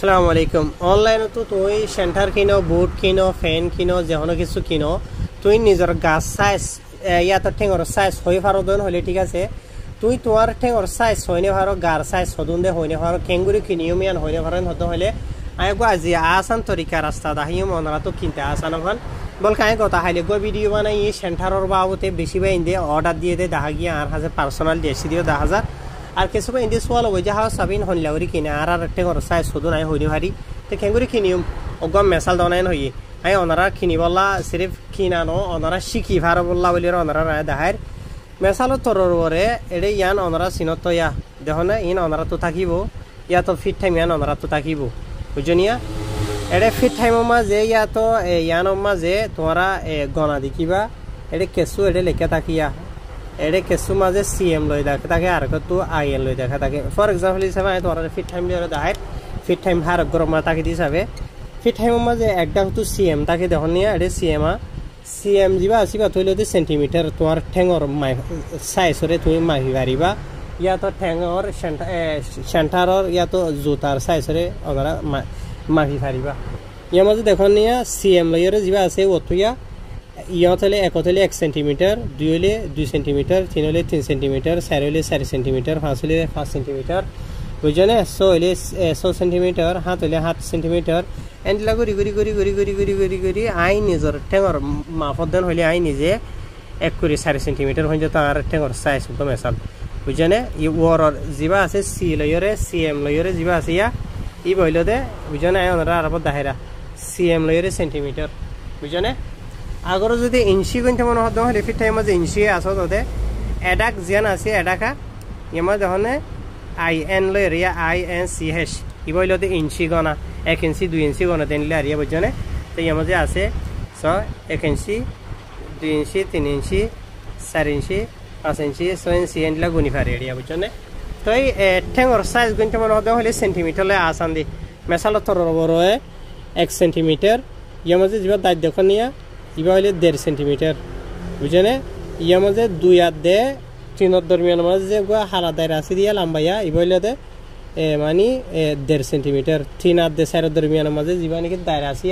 আসসালামু আলাইকুম অনলাইনে তো তুই সেন্টার কিনো বুট কিনো ফ্যান কিনো যেহনো কিছু কিনো তুই নিজের গাছ সাইজ ইয়াত ঠেঙর সাইজ হই পারো দন হলে ঠিক আছে তুই তোমার ঠেঙর সাইজ হইনে পারো গার সাইজ হদুন দে হইনে পারো কেঙ্গুরি কিনিয়মিয়ান হইনে পারেন হতে হলে আয় গো আজি আসান তরিকা রাস্তা দাহিও মনরা তো কিনতে আসান হন বল কায় কথা হাইলে গো ভিডিও বানাই সেন্টারর বাবুতে বেশি বা ইন্দে অর্ডার দিয়ে দে দেখা গিয়া আর হাজার পার্সোনাল দেশি দিও 10,000 আর কিছু ইন্দি সোয়াল হয়ে যা সাবিন হনলাউরি কিনে আর টেঙর সাইজ হদু নাই হইনি ভারি তো কেঙ্গুরি কিনিম অগম মেসাল দনাইন হই আই অনারা কিনি বললা সিরিফ কিনানো অনারা শিখি ভার বললা বলি অনারা রায় দেখার মেসালো তরর ওরে এড়ে ইয়ান অনারা চিনত ইয়া দেখো না ইন অনারা তো থাকিব ইয়া তো ফিট টাইম ইয়ান অনারা তো থাকিব বুঝনিয়া এড়ে ফিট টাইমের মাঝে ইয়া তো ইয়ানোর মাঝে তোমরা গনা দেখিবা এড়ে কেসু এড়ে লেখা থাকিয়া এড়ে কেসু মাঝে সিএম লই দেখা থাকে আর কত আইএন লই দেখা থাকে ফর এক্সাম্পল হিসাবে আমি তোমরা ফিট টাইম লিয়ে দেখাই ফিট টাইম হার গরম তাকে দিছাবে ফিট টাইমের মাঝে একটা তো সিএম তাকে দেখুন নিয়া এড়ে সিএম যা আসবা তুইলে সেন্টিমিটার তোমার ঠেঙর সাইজরে তুমি মাহি পারিবা ইয়া তো ঠেঙর সেন্টারর ইয়া তো জুতার সাইজরে ওনারা মাহি পারিবা ইয়ার মাঝে দেখুন নিয়া সিএম লইরে যা আছে অতুয়া ইয়ত হলে এক হলে 1 সেন্টিমিটার 2 হলে 2 সেন্টিমিটার 3 হলে 3 সেন্টিমিটার 4 হলে 4 সেন্টিমিটার 5 হলে 5 সেন্টিমিটার বুঝনে 6 হলে 6 সেন্টিমিটার 7 হলে 7 সেন্টিমিটার এন্ডলা গরি আই নিজর ঠেঙর মাপদন হলে আই নিজে 1 করে 4 সেন্টিমিটার হয়ে যেত আর ঠেঙর সাইজ তো মেসাল বুঝনে ই ওর জিবা আছে সি লয়রে সিএম লয়রে জিবা আছে ইয়া ই বইলো দে বুঝনে আই ওনারা আর দাহেরা সিএম লয়রে সেন্টিমিটার বুঝনে আগর যদি ইঞ্চি গন্তে মনে হতো হলে ফিট টাইম মাঝে ইঞ্চি আসো তোতে এডাক জিয়ান আছে এডাকা ইমা দেখনে আইএন লয় রিয়া INCH ই বইলতে ইঞ্চি গনা 1 ইঞ্চি 2 ইঞ্চি গনা দেনলে আর ইয়া বুঝনে তো ইয়া মাঝে আছে 1 ইঞ্চি 2 ইঞ্চি 3 ইঞ্চি 4 ইঞ্চি 5 ইঞ্চি 6 ইঞ্চি এন্ডলা গুনি ফারে এরিয়া বুঝনে তো এই ঠেঙর সাইজ গন্তে মনে হতো হলে সেন্টিমিটার লে আসান দি মেসাল তর বড় 1 সেন্টিমিটার ইয়া মাঝে জিবা দাই দেখনিয়া ইবা হলে 1.5 সেন্টিমিটার বুঝনে ইয়া মাঝে 2 হাত দে 3 দরমিয়ান মাঝে গো হারা দায়রা আছে দিয়া লম্বাইয়া ইবা হলে মানে 1.5 সেন্টিমিটার 3 হাত দে 4 দরমিয়ান মাঝে জিবা নাকি দায়রা আছে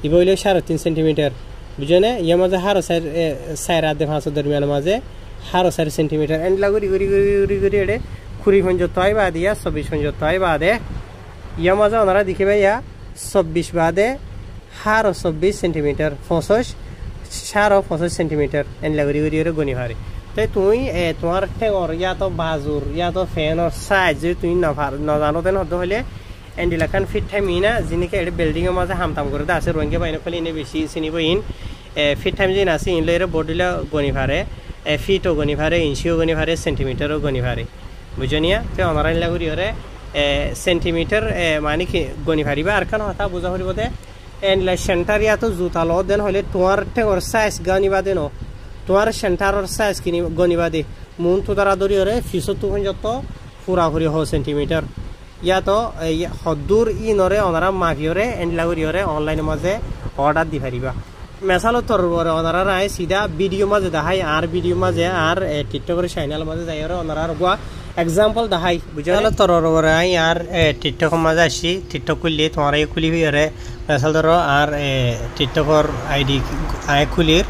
ইবা হলে 3.5 সেন্টিমিটার বুঝনে ইয়া মাঝে হারা 4 হাত দে 5 দরমিয়ান মাঝে হারা 4 সেন্টিমিটার এন্ড লাগরি গরি এডে খুরি ফঞ্জ তয় বা দিয়া 24 ফঞ্জ তয় বাদে ইয়া মাঝে ওনারা দেখিবা ইয়া 24 বাদে হার 24 সেন্টিমিটার 25 সেন্টিমিটার এন লাগরি গনি হারে তাই তুই তোমার ঠেঙর ইয়া তো বাজুর ইয়া তো ফ্যানর সাইজ যদি তুই না জানো তেন হতে হলে এন্ডিলাখান ফিট টাইম ইনা যিনিকে এটা বিল্ডিংয়ের মাঝে হামতাম করে আছে রঙে বাইনে ফেলে ইনে বেশি চিনিব ইন ফিট টাইম যিনি আছে ইন লইরে বডিলা গনি ফারে ফিটও গনি ফারে ইঞ্চিও গনি ফারে সেন্টিমিটারও গনি ফারে বুঝনিয়া তো আমার লাগরি হরে সেন্টিমিটার মানে কি গনি ফারিবা আর কারণ কথা বুঝা হরিব দে এন্ডলা সেন্টার ইয়া তো জুতা লো দেন হলে তোমার ঠেঙর সাইজ গনিবা দেন তোমার সেন্টারর সাইজ কিনি গনিবা দে মুন তো তারা দরি হরে ফিসো তো যত পুরাপুরি 1 সেন্টিমিটার ইয়া তো হদুর ই নরে ওনারা মাগিয়রে এন্ডলা গরিয়রে অনলাইন মাঝে অর্ডার দি পারিবা মেসালো তোর বরে ওনারা রায় সিধা ভিডিও মাঝে দেখাই আর ভিডিও মাঝে আর টিকটকের চ্যানেল মাঝে যাইরে ওনারা গোয়া এক্সাম্পল দেখাই বুঝালো তোর বরে আই আর টিকটক মাঝে আসি টিকটক খুললে তোমার এই খুলি হইরে মেসাল ধরো আর টিকটকর আইডি আই খুলির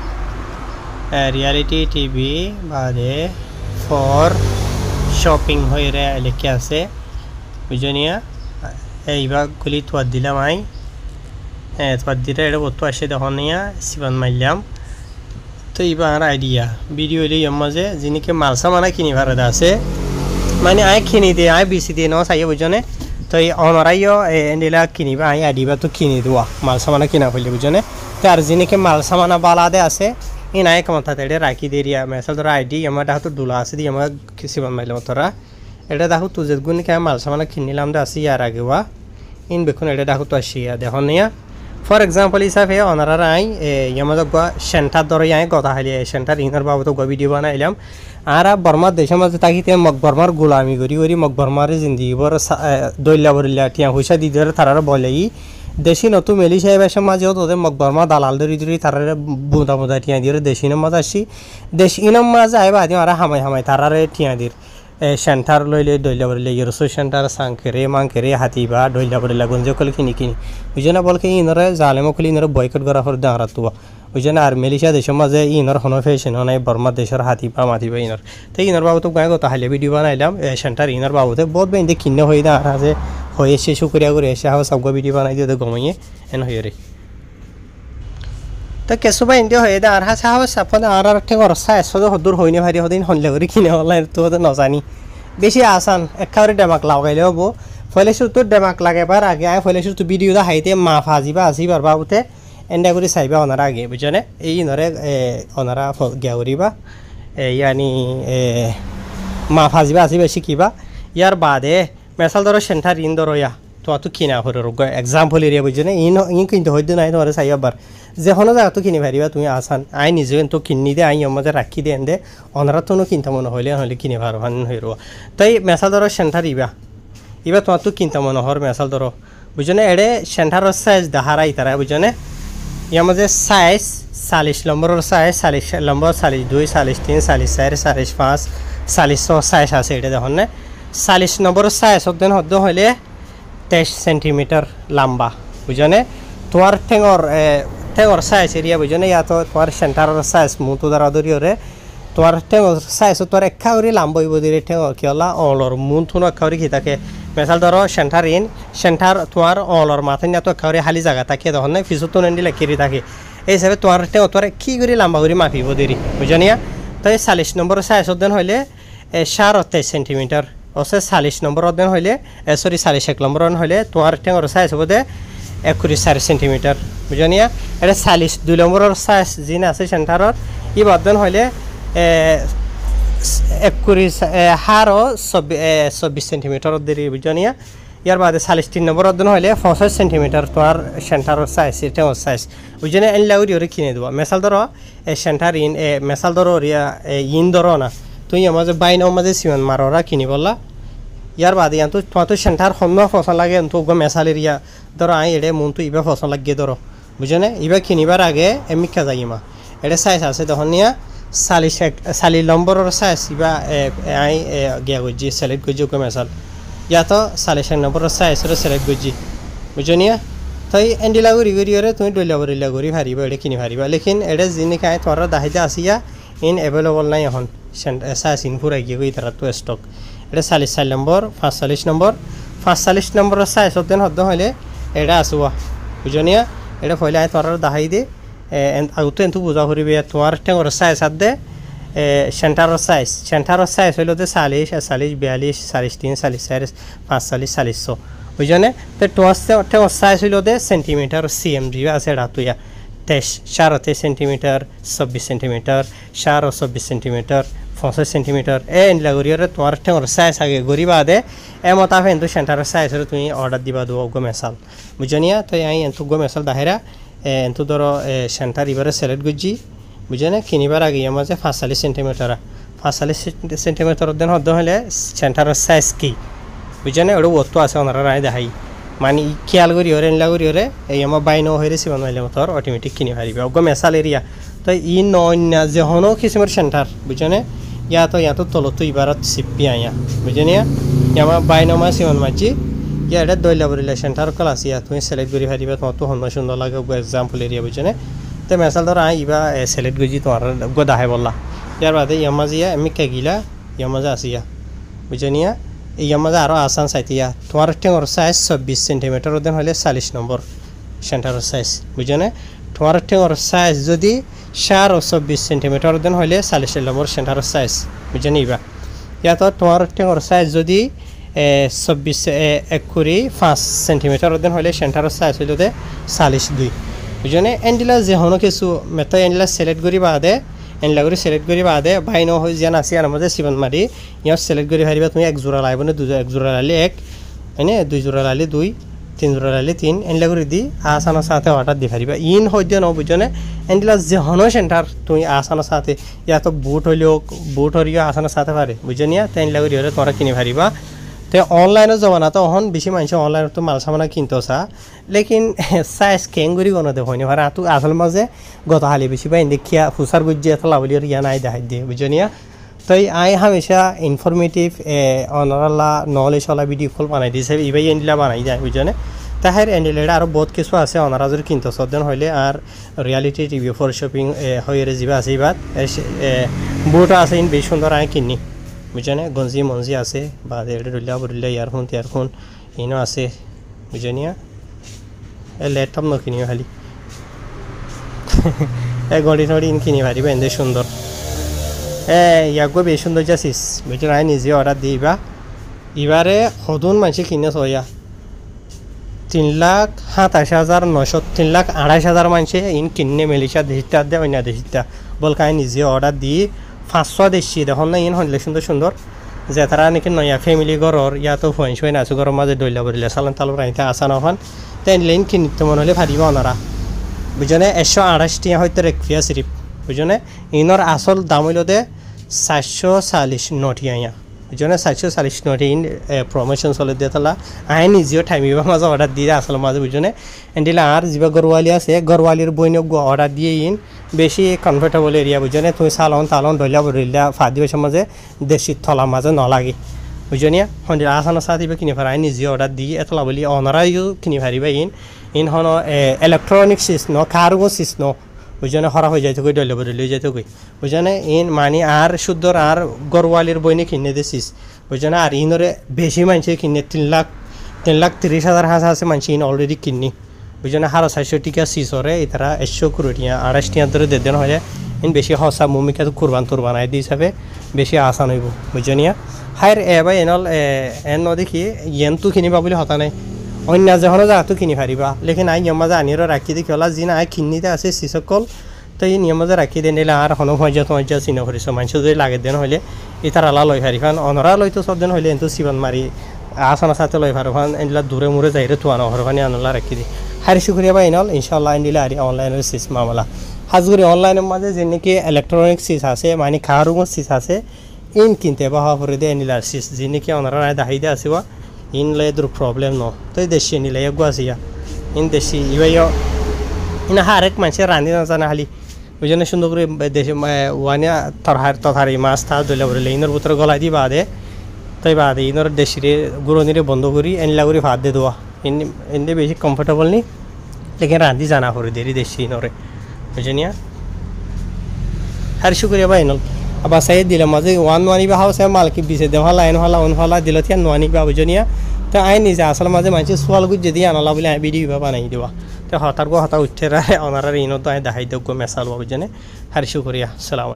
রিয়ালিটি টিভি বাদে ফর শপিং হইরে লেখা আছে বুঝনিয়া এইবার খুলি তোয়ার দিলাম আই তোয়ার দিলে এটা বস্তু আসে তখন নিয়া সিবান মারলাম তো এইবার আইডিয়া ভিডিও এলে ইয়ার মাঝে যিনিকে মালসা মানা কিনি ভারত আছে মানে আই কিনি দিয়ে আই বেশি দিয়ে ন চাইয়ে বুঝনে তো এই অনারাইও এন্ডিলা কিনিবা আই আইডিবা তো কিনি দেওয়া মাল সামানা কিনা ফেললে বুঝনে তো আর যিনিকে মাল সামানা বালাদে আছে ই নাই কামাতা তেড়ে রাখি দিয়ে রিয়া মেসাল তোরা আইডি আমার ডাহতো দুলা আছে দিয়ে আমার সিবান মাইলাম তোরা এটা দেখো তুজের গুণকে মাল সামানা কিনিলাম দে আসি ইয়ার আগেওয়া ইন বেকুন এটা দেখো তো আসিয়া দেখো নিয়া ফর এক্সাম্পল হিসাবে ওনারা আই ইয়ামাজ সেন্টার ধরে আই গদা হাইলে সেন্টার ইনার বাবদ ভিডিও বানাইলাম আর বর্মার দেশের মাঝে তাকিতে মকবর্মার গোলামি করি মকবর্মার জিন্দিগি বড় দৈল্লা বরিল্লা টিয়া পয়সা দি ধরে তারা বলে দেশি নতুন মেলি সাহেবের মাঝেও তোদের মকবর্মা দালাল ধরি তারা বুঁদা টিয়া দিয়ে দেশি নাম মাঝে আসি দেশ ইনাম মাঝে আইবা আদি আর হামাই তারারে টিয়া দির সেন্টার লইলে দইলা বলে ইরসো সেন্টার সাংকেরে মাংকেরে হাতিবা দইলা বলে গঞ্জে কল কিনি কিনি বুঝে না বলকে ইনরে জালেম কলি ইনরে বয়কট করা হর দাঁড়া তো বুঝে না আর মালয়েশিয়া দেশের মাঝে ইনর হন ফেশন নাই বর্মা দেশের হাতিবা মাতিবা ইনর তো ইনর বাবু তো গায়ে কথা হাইলে ভিডিও বানাইলাম সেন্টার ইনর বাবুতে বহুত বেঁধে কিনে হয়ে দা আর হয়ে এসে শুক্রিয়া করে এসে হাও সব ভিডিও বানাই দিয়ে গমাইয়ে এন হয়ে রে তো কেসু বা ইন্ডিয়া হয়ে দা আর হাসা হাও সাপন আর ঠেং রসা এসো হদুর হইনে ভারি হদিন হনলে করে কিনে অনলাইন তো নজানি বেশি আসান একেবারে ডেমাক লাগাইলে হবো ফলে শুধু ডেমাক লাগাইবার আগে ফলে শুধু ভিডিও হাইতে মা ফাজিবা আসিবার বাবুতে এন্ডা করে চাইবা ওনারা আগে বুঝনে এই নরে ওনারা গিয়া করিবা ইয়ানি মা ফাজিবা আসিবা শিখিবা ইয়ার বাদে মেসাল ধরো সেন্টার ইন ধরো ইয়া তো কিনা হরে এক্সাম্পল এরিয়া বুঝনে ইন কিন্তু হইতে নাই তোমার চাইবার যে কোনো জায়গা তো কিনে পারিবা তুমি আসান আই নিজে তো কিনি দে আই মধ্যে রাখি দেন দে ওনারা তো কিনতে মনে হইলে হলে কিনে পারো হান হইব তাই মেসাল ধরো সেন্টার ইবা তোমার তো কিনতে মনে হর মেসাল ধরো বুঝনে এড়ে সেন্টারের সাইজ দেখারাই তারা বুঝনে ইয়ার মধ্যে সাইজ 40 নম্বরের সাইজ 40 নম্বর 42 43 44 45 46 সাইজ আছে এটা দেখুন না 40 নম্বরের সাইজ হদ্দেন হদ্দ হইলে 23 সেন্টিমিটার লম্বা বুঝনে তোমার ঠেঙর সাইজ এরিয়া বুঝনে ইয়া তো তোমার সেন্টারের সাইজ মুতো দ্বারা ধরিওরে তোমার ঠেঙর সাইজ তোর একাউরি লম্বা হইব দিলে ঠেঙর কি হলা অলর মুথুনো একাউরি কি থাকে মেসাল ধরো সেন্টার তোমার অলর মাথায় না তো একাউরি হালি জায়গা থাকে তখন না ফিসুতো নেন্দি লেখিরি থাকে এই হিসাবে তোমার ঠেঙর তোর কি করে লম্বা করে মাপিব দেরি বুঝনিয়া তাই 40 নম্বরের সাইজ দেন হইলে 27 সেন্টিমিটার অসে 40 নম্বর দেন হইলে সরি 41 নম্বর হইলে তোমার ঠেঙর সাইজ হবো দে 24 সেন্টিমিটার বুঝনিয়া এটা 40 2 নম্বরের সাইজ জিন আছে সেন্টারত ই বদন হইলে 21 হারো 24 সেন্টিমিটার দেরি বুঝনিয়া ইয়ার বাদে 43 নম্বর দিন হইলে 65 সেন্টিমিটার তোমার সেন্টারের সাইজ ঠেঙর সাইজ বুঝনে এন লাউরি ওরে কিনে দেবো মেসাল ধরো সেন্টার মেসাল ধরো ইন ধরো না তুই আমাদের বাইন মাঝে সিমান মারোরা কিনি বললা ইয়ার বাদে তো তোমার তো সেন্টার হন্য ফসল লাগে তো মেসাল এরিয়া ধরো আই এড়ে মন তো ইবা ফসল লাগিয়ে ধরো বুঝনে ইবা কিনিবার আগে এমিকা যাই মা এটা সাইজ আছে তখন নিয়া 40 নম্বরের সাইজ ইবা আই গিয়া গজি সিলেক্ট গজি মেসাল ইয়া তো 40 নম্বরের সাইজ সিলেক্ট গজি বুঝনিয়া তাই এন্ডিলা গরি গরিরে তুমি ডইলা গরি ভারিবা এটা কিনি ভারিবা লেকিন এটা যিনি খায় তোমার দাহিদা আসিয়া ইন অ্যাভেলেবল নাই এখন সাইজ ইনপুর আগে গই তারা তো স্টক এটা 44 নম্বর 45 নম্বর 45 নম্বরের সাইজ হতেন হদ্দ হইলে এটা আসুয়া বুঝনিয়া এটা হইলে আই তোমার দাহাই দে আগুতো এন্তু বুঝা করিবে তোমার ঠেঙর সাইজ হাত দে সেন্টারের সাইজ হইল তো 40 42 43 44 45 46 বুঝনে তো তোমার ঠেঙর সাইজ হইল দে সেন্টিমিটার সিএমজি আছে এটা তুইয়া 23 সেন্টিমিটার 24 সেন্টিমিটার 24 সেন্টিমিটার 65 সেন্টিমিটার এনলা গরিয়রে তোমার ঠেঙর সাইজ আগে গরিবা দে এমতা কিন্তু সেন্টারের সাইজের তুমি অর্ডার দিবা দো গো মেসাল বুঝনিয়া তো আই এন্তু গো মেসাল দাহেরা এন্তু ধরো সেন্টার ইবারে সিলেক্ট গজি বুঝনে কিনিবার আগে আমাজে 45 সেন্টিমিটার 45 সেন্টিমিটার দেন হদ্দ হলে সেন্টারের সাইজ কি বুঝনে ওটা অত আছে ওনারা রায় দেখাই মানে খেয়াল করি ওরে এনলা করি ওরে এই আমার বাইনো হয়ে রেসি বানাইলে তোর অটোমেটিক কিনি পারিবে অগ মেসাল এরিয়া তো ই নন্য যে হনো কিসিমের সেন্টার বুঝনে ইয়া তো তলতো ইবারত সিপি আয়া বুঝনে আমার বাইনো মা সিমান মাঝি ইয়া এটা দইলা বরিলা সেন্টার ক্লাস ইয়া তুমি সিলেক্ট করি পারিবে তোমার তো হন্য সুন্দর লাগে এক্সাম্পল এরিয়া বুঝনে তো মেসাল ধর ইবা সিলেক্ট গজি তোমার গো দাহে বললা ইয়ার বাদে ইয়ামাজিয়া আমি কে গিলা ইয়ামাজা আসিয়া বুঝনিয়া এই আমাদের আরও আসান চাইতিয়া তোমার ঠেঙর সাইজ 24 সেন্টিমিটার দেন হলে 40 নম্বর সেন্টারের সাইজ বুঝনে তোমার ঠেঙর সাইজ যদি 24 সেন্টিমিটার দেন হলে 40 নম্বর সেন্টারের সাইজ বুঝনে ইবা ইয়াত তোমার ঠেঙর সাইজ যদি 5 সেন্টিমিটার দেন হলে সেন্টারের সাইজ হইল দে 42 বুঝনে এন্ডিলা যে হনো কিছু মেতো এন্ডিলা সিলেক্ট করি বাদে এনলা করে সিলেক্ট করি বাদে বাইনো হয়ে যেন আসি আর মধ্যে সিবন মারি ইয়ার সিলেক্ট করে হারিবা তুমি এক জোড়া লাইব না এক জোড়া লাইলে এক হয়নে 2 জোড়া লাইলে 2 3 জোড়া লাইলে 3 এনলা করে দি আসানোর সাথে অর্ডার দি হারিবা ইন হইতে ন বুঝনে এন্ডিলা যে হনো সেন্টার তুমি আসানোর সাথে ইয়া তো বুট হরিও আসানোর সাথে পারে বুঝনিয়া তো এনলা করে হলে তোরা কিনে হারিবা তো অনলাইনে জমানা তো হন বেশি মানুষ অনলাইনে তো মাল সামানা কিনতো সা লেকিন সাইজ কেঙ্গুরি কোনো দেখ হয়নি ভাড়া তো আসল মাঝে গত হালি বেশি পাই দেখিয়া ফুসার গুজি এত লাভলি ইয়া নাই দেখাই দিয়ে বুঝনিয়া তাই আই হামেশা ইনফরমেটিভ অনারালা নলেজ ওলা ভিডিও ফুল বানাই দিছে ইবাই এন্ডিলা বানাই যায় বুঝনে তাহের এন্ডিলেটা আরও বহুত কিছু আছে অনারা যদি কিনতে সদেন হইলে আর রিয়ালিটি রিভিউ ফর শপিং হয়ে যাবে আছে এবার বুট আছে ইন বেশ সুন্দর আয় কিনি বুঝনে গঞ্জি মঞ্জি আছে বা রুলিয়া বরুলিয়া ইয়ারফোন ইনো আছে বুঝনিয়া ল্যাপটপ নকিনিও খালি গড়ি নড়ি ইন কিনি পারিবা এনে সুন্দর ইয়াকো বেশ সুন্দর যাচ্ছিস বুঝছেন আই নিজে অর্ডার দিবা এবারে সদন মানুষ কিনে চয়া 3,27,900 3,28,000 মানুষে ইন কিনে মেলিশা দেশিতা দে অন্য দেশিতা বলকে আই নিজে অর্ডার দি 500 দেশি দেখুন না ইন হইলে সুন্দর সুন্দর যে তারা নাকি নয়া ফ্যামিলি ঘরের ইয়াতো ফুয়াইন শুয়াইন আছে ঘরের মাঝে দইলা বরিলা চালান তালু রাইতে আসা নহন তাই লাইন কিনিতে মনে হলে ভাবিব ওনারা বুঝনে 128 টিয়া হয়তো রেখফিয়া সিরিপ বুঝনে ইনর আসল দাম হইল দে 440 নটিয়া বুঝনে 440 নটি ইন প্রমোশন চলে দিয়ে তালা আই নিজেও টাইমিবা মাঝে অর্ডার দিয়ে আসল মাঝে বুঝনে এন্ডিলা আর যা গরওয়ালি আছে গরওয়ালির বইনক অর্ডার দিয়ে ইন বেশি কমফর্টেবল এরিয়া বুঝনে তুমি সালন তালন দইলা বরিলা ফাদিবের মাঝে দেশি থলা মাঝে নলাগে বুঝনিয়া হন্দির আসানো সাথে কিনে ফার আই নিজে অর্ডার দিয়ে এতলা বলি অনারাইও কিনে ফারিবা ইন হন ইলেকট্রনিক সিস ন কারগো সিস ন বুঝনে হরা হয়ে যাইতে কই ডলে বদলে যাইতে কই বুঝনে ইন মানি আর শুদ্ধর আর গরওয়ালির বইনে কিনে দিছিস বুঝনে আর ইনরে বেশি মানুষে কিনে 3,30,000 হাঁস আছে মানুষ ইন অলরেডি কিনি বুঝনে 460 টিকা সিসরে এতারা 100 কোটিয়া 28 টিয়া ধরে দেন হয়ে ইন বেশি হসা মুমিকা তো কুরবান তুরবানাই দি হিসাবে বেশি আসান হইব বুঝনিয়া হাইর এবাই এনল এন দেখি ইয়েনতো কিনিবা বলে হতা নাই অন্য যখন যাতো কিনি পারিবা লেকিন আই নিয়ম মাঝে আনিরও রাখি দেখি ওলা যিনি আই কিনিতে আছে শিসকল তো এই নিয়ম মাঝে রাখি দেন নিলে আর হনো হয়ে যা চিহ্ন করিস মানুষ যদি লাগে দেন হইলে ইতার আলা লই পারি কারণ অনরা লইতো সব দিন হইলে এত সিবান মারি আসানা সাথে লই পারো কারণ এনলা দূরে মুরে যাইরে তুয়ানো হরখানি আনলা রাখি দি হারি শুক্রিয়া বা এনল ইনশাল্লাহ এনদিলে আরি অনলাইনের সিস মামলা হাজগুড়ি অনলাইনের মাঝে যে নাকি ইলেকট্রনিক সিস আছে মানে খাওয়ার সিস আছে ইন কিনতে বা হরে দে এনিলার সিস যে নাকি অনরা দাহাই দে আসিবা ইন লেদুর প্রবলেম ন তো দেশি নিলে গুয়াছিয়া ইন দেশি ইবাইও ইন হারেক মানুষের রাঁধি না জানা খালি ওই জন্য সুন্দর করে দেশে ওয়ানিয়া তরহারি মাছ তার দইলা বলে ইনর ভিতরে গলাই দি বাদে তাই বাদে ইনর দেশিরে গুড়নিরে বন্ধ করি এনলা করে ভাত দিয়ে দেওয়া ইন্দে বেশি কমফর্টেবল নি লেকিন রাঁধি জানা করে দেরি দেশি ইনরে বুঝনিয়া হার শুক্রিয়া বা এনল আবার সাইড দিলাম মাঝে ওয়ানি বা হাউস মালকি বিছে দেওয়া লাইন হলা অন হলা দিল থিয়া নোয়ানি বা বুঝনিয়া তো আই নিজে আসলে মাঝে মানুষ সোয়াল গুজ যদি আনলা বলে ভিডিও বা বানাই দেওয়া তো হতার গো হতা উঠে রায় অনারার ইনো তো আই দেখাই দেব মেসাল বুঝনে হার শুক্রিয়া সালাম